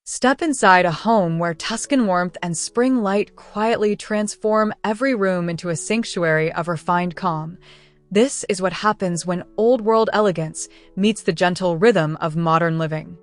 Step inside a home where Tuscan warmth and spring light quietly transform every room into a sanctuary of refined calm. This is what happens when old-world elegance meets the gentle rhythm of modern living.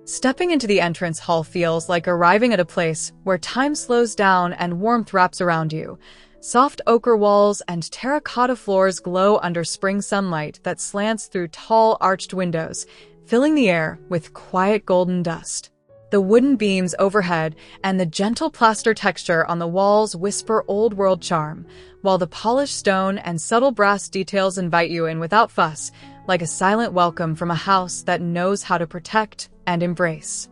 Stepping into the entrance hall feels like arriving at a place where time slows down and warmth wraps around you. Soft ochre walls and terracotta floors glow under spring sunlight that slants through tall arched windows, filling the air with quiet golden dust. The wooden beams overhead and the gentle plaster texture on the walls whisper old-world charm, while the polished stone and subtle brass details invite you in without fuss, like a silent welcome from a house that knows how to protect and embrace.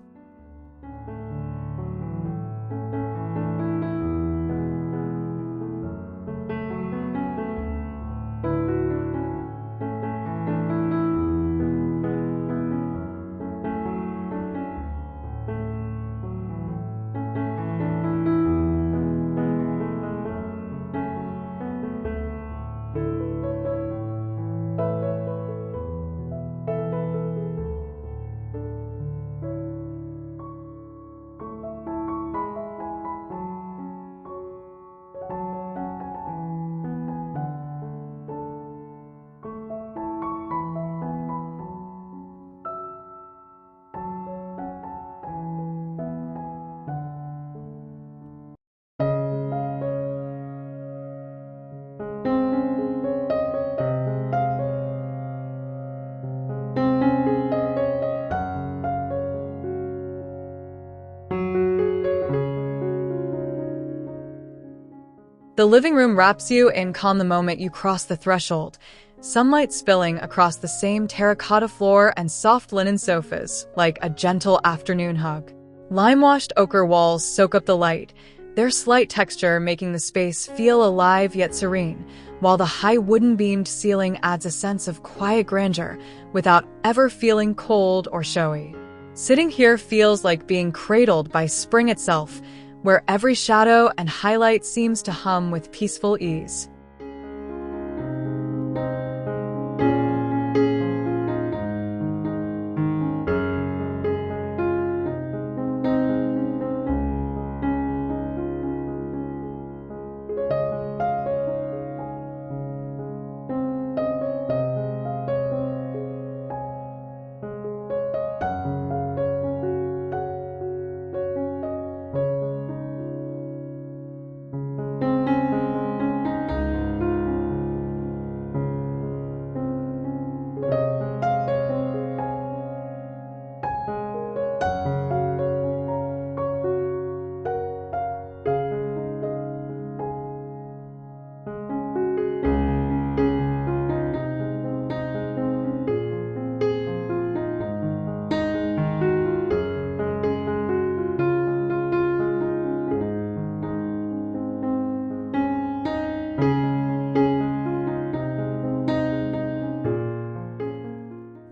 The living room wraps you in calm the moment you cross the threshold, sunlight spilling across the same terracotta floor and soft linen sofas like a gentle afternoon hug. Lime-washed ochre walls soak up the light, their slight texture making the space feel alive yet serene, while the high wooden-beamed ceiling adds a sense of quiet grandeur without ever feeling cold or showy. Sitting here feels like being cradled by spring itself, where every shadow and highlight seems to hum with peaceful ease.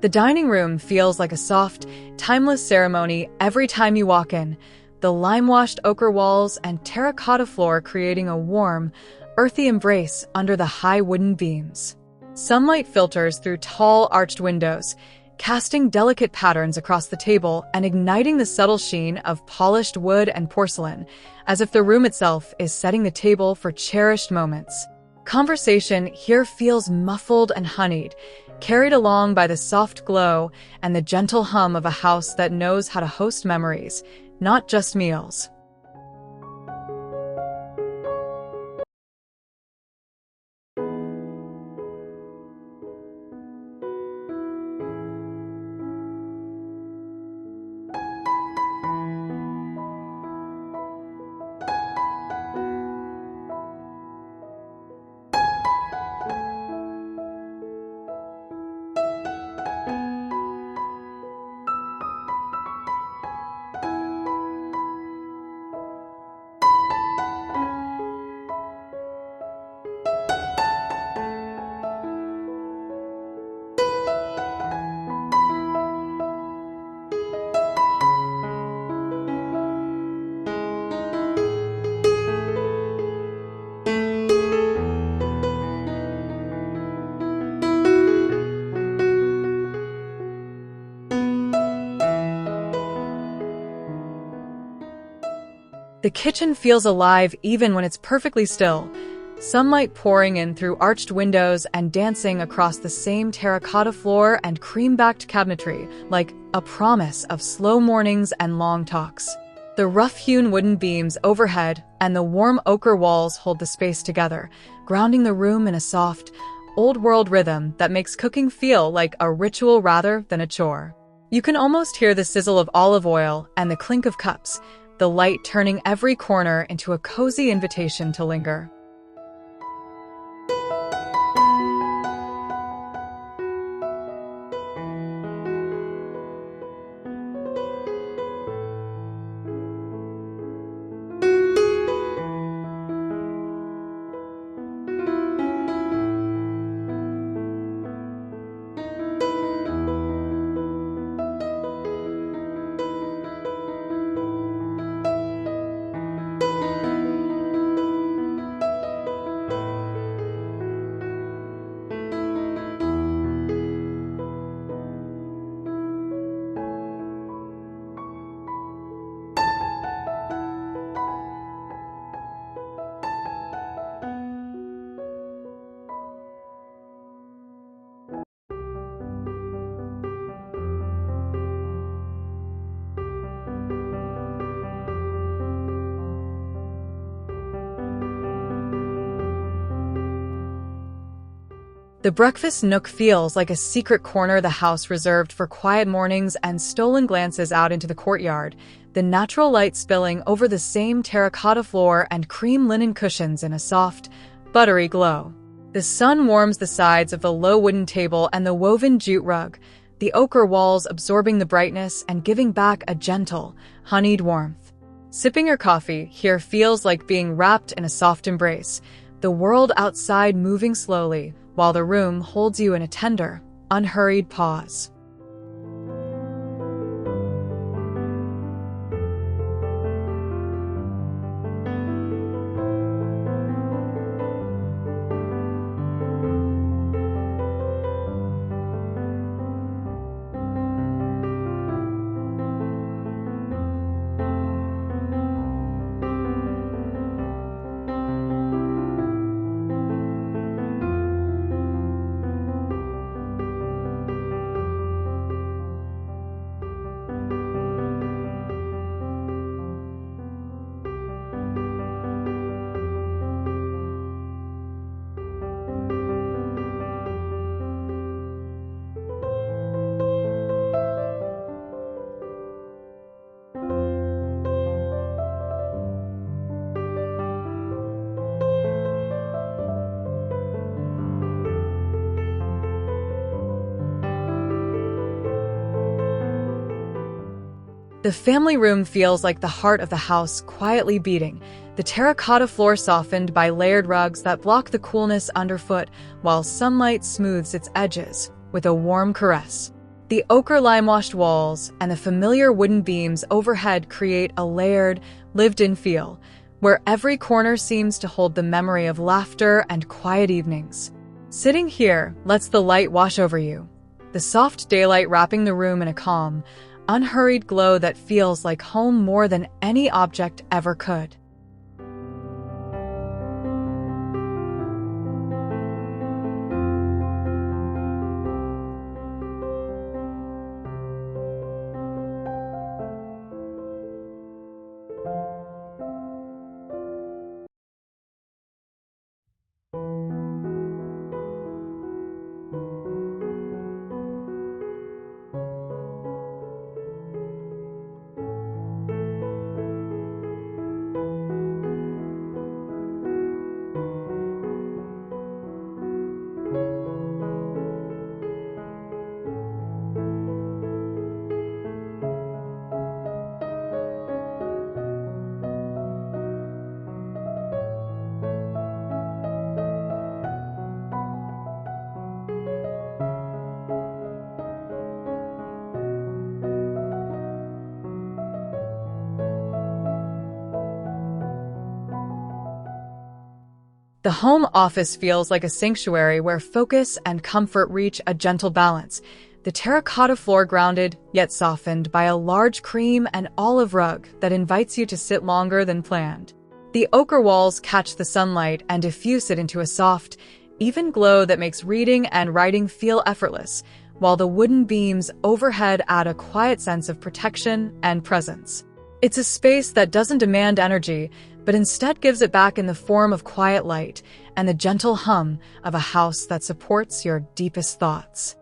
The dining room feels like a soft, timeless ceremony every time you walk in, the lime-washed ochre walls and terracotta floor creating a warm, earthy embrace under the high wooden beams. Sunlight filters through tall, arched windows, casting delicate patterns across the table and igniting the subtle sheen of polished wood and porcelain, as if the room itself is setting the table for cherished moments. Conversation here feels muffled and honeyed, carried along by the soft glow and the gentle hum of a house that knows how to host memories, not just meals. The kitchen feels alive even when it's perfectly still. Sunlight pouring in through arched windows and dancing across the same terracotta floor and cream-backed cabinetry, like a promise of slow mornings and long talks. The rough-hewn wooden beams overhead and the warm ochre walls hold the space together, grounding the room in a soft, old-world rhythm that makes cooking feel like a ritual rather than a chore. You can almost hear the sizzle of olive oil and the clink of cups, the light turning every corner into a cozy invitation to linger. The breakfast nook feels like a secret corner of the house reserved for quiet mornings and stolen glances out into the courtyard, the natural light spilling over the same terracotta floor and cream linen cushions in a soft, buttery glow. The sun warms the sides of the low wooden table and the woven jute rug, the ochre walls absorbing the brightness and giving back a gentle, honeyed warmth. Sipping your coffee here feels like being wrapped in a soft embrace, the world outside moving slowly, while the room holds you in a tender, unhurried pause. The family room feels like the heart of the house quietly beating, the terracotta floor softened by layered rugs that block the coolness underfoot while sunlight smooths its edges with a warm caress. The ochre lime-washed walls and the familiar wooden beams overhead create a layered, lived-in feel, where every corner seems to hold the memory of laughter and quiet evenings. Sitting here lets the light wash over you, the soft daylight wrapping the room in a calm, unhurried glow that feels like home more than any object ever could. The home office feels like a sanctuary where focus and comfort reach a gentle balance. the terracotta floor grounded yet softened by a large cream and olive rug that invites you to sit longer than planned. The ochre walls catch the sunlight and diffuse it into a soft, even glow that makes reading and writing feel effortless, while the wooden beams overhead add a quiet sense of protection and presence. It's a space that doesn't demand energy, but instead gives it back in the form of quiet light and the gentle hum of a house that supports your deepest thoughts.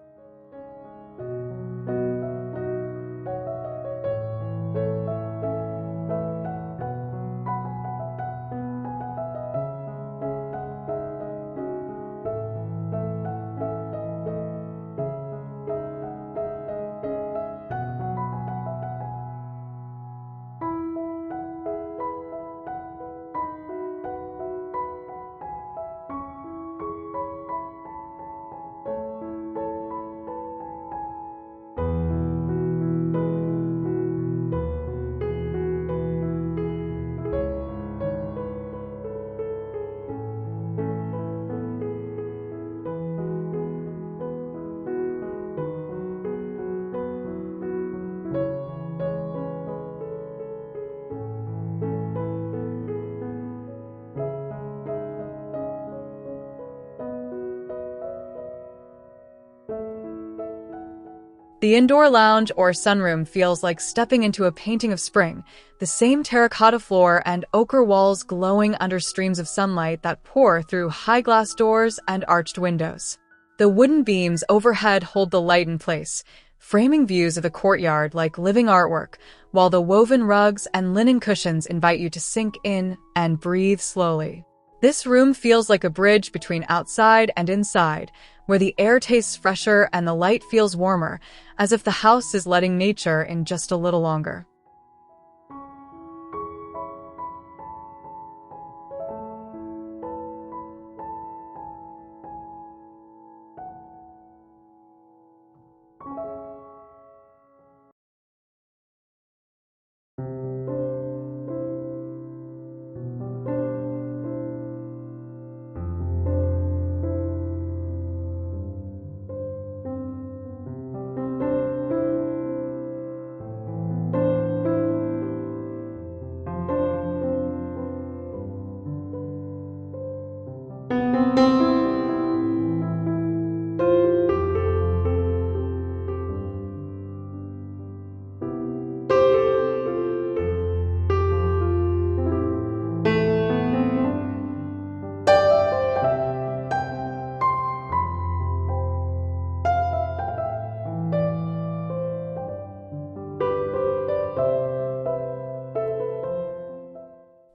The indoor lounge or sunroom feels like stepping into a painting of spring, the same terracotta floor and ochre walls glowing under streams of sunlight that pour through high glass doors and arched windows. The wooden beams overhead hold the light in place, framing views of the courtyard like living artwork, while the woven rugs and linen cushions invite you to sink in and breathe slowly. This room feels like a bridge between outside and inside, where the air tastes fresher and the light feels warmer, as if the house is letting nature in just a little longer.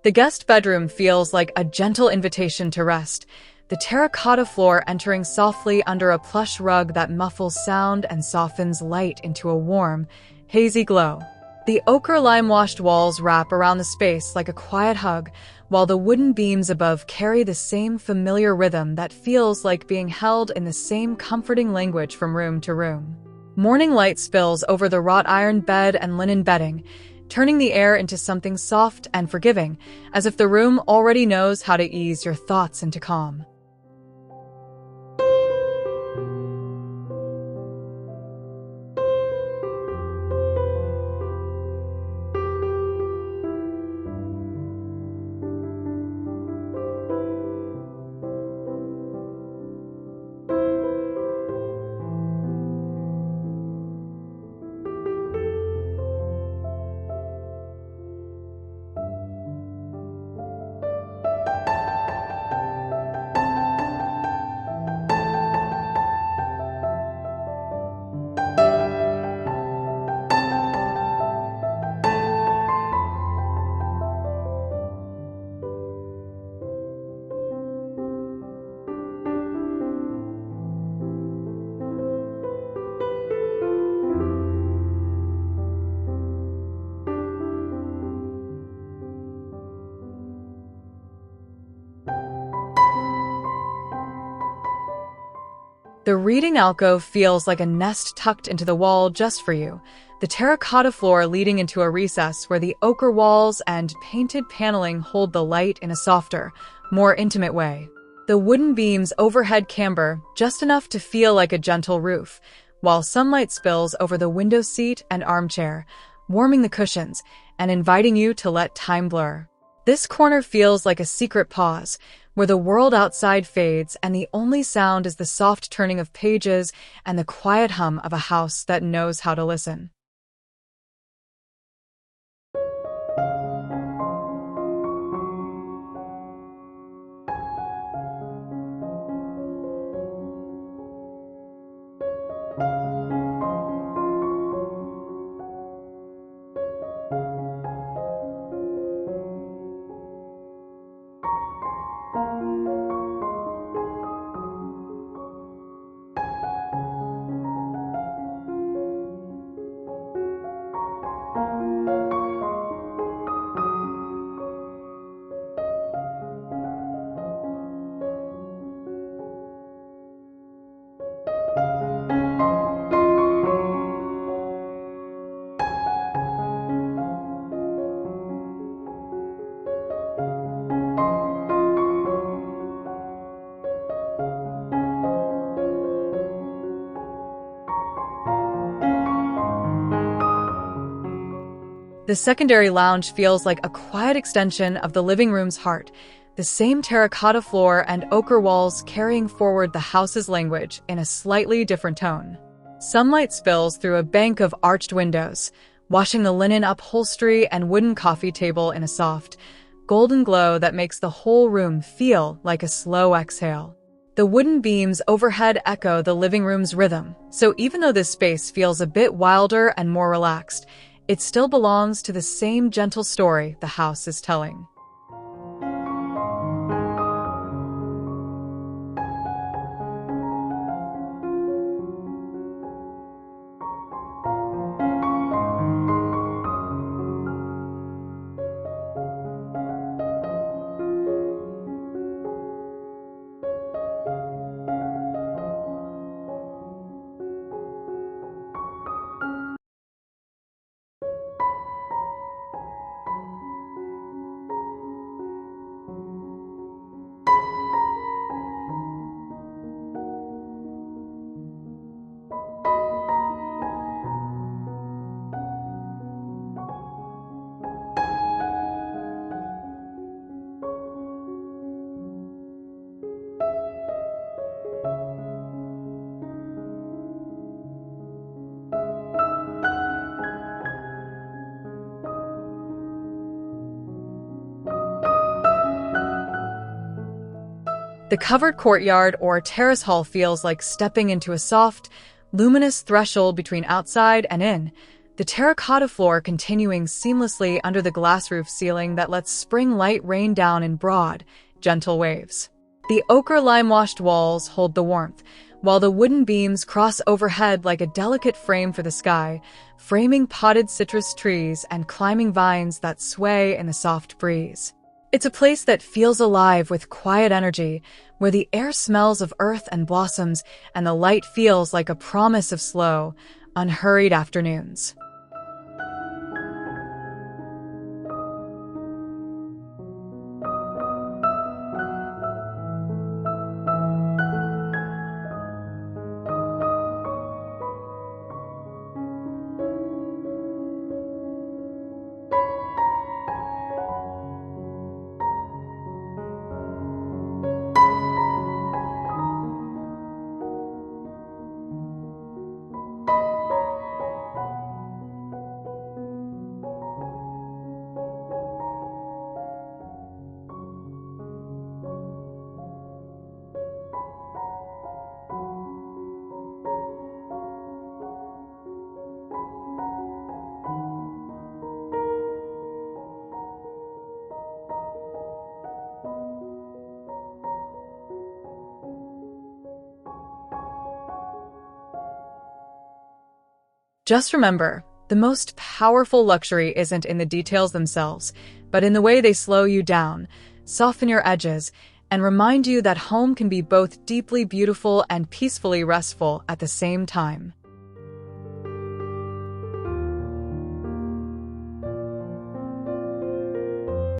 The guest bedroom feels like a gentle invitation to rest, the terracotta floor entering softly under a plush rug that muffles sound and softens light into a warm, hazy glow. The ochre lime-washed walls wrap around the space like a quiet hug, while the wooden beams above carry the same familiar rhythm that feels like being held in the same comforting language from room to room. Morning light spills over the wrought iron bed and linen bedding, turning the air into something soft and forgiving, as if the room already knows how to ease your thoughts into calm. The reading alcove feels like a nest tucked into the wall just for you, the terracotta floor leading into a recess where the ochre walls and painted paneling hold the light in a softer, more intimate way. The wooden beams overhead camber just enough to feel like a gentle roof, while sunlight spills over the window seat and armchair, warming the cushions and inviting you to let time blur. This corner feels like a secret pause, where the world outside fades and the only sound is the soft turning of pages and the quiet hum of a house that knows how to listen. The secondary lounge feels like a quiet extension of the living room's heart, the same terracotta floor and ochre walls carrying forward the house's language in a slightly different tone. Sunlight spills through a bank of arched windows, washing the linen upholstery and wooden coffee table in a soft, golden glow that makes the whole room feel like a slow exhale. The wooden beams overhead echo the living room's rhythm, so even though this space feels a bit wilder and more relaxed, it still belongs to the same gentle story the house is telling. The covered courtyard or terrace hall feels like stepping into a soft, luminous threshold between outside and in, the terracotta floor continuing seamlessly under the glass roof ceiling that lets spring light rain down in broad, gentle waves. The ochre lime-washed walls hold the warmth, while the wooden beams cross overhead like a delicate frame for the sky, framing potted citrus trees and climbing vines that sway in the soft breeze. It's a place that feels alive with quiet energy, where the air smells of earth and blossoms and the light feels like a promise of slow, unhurried afternoons. Just remember, the most powerful luxury isn't in the details themselves, but in the way they slow you down, soften your edges, and remind you that home can be both deeply beautiful and peacefully restful at the same time.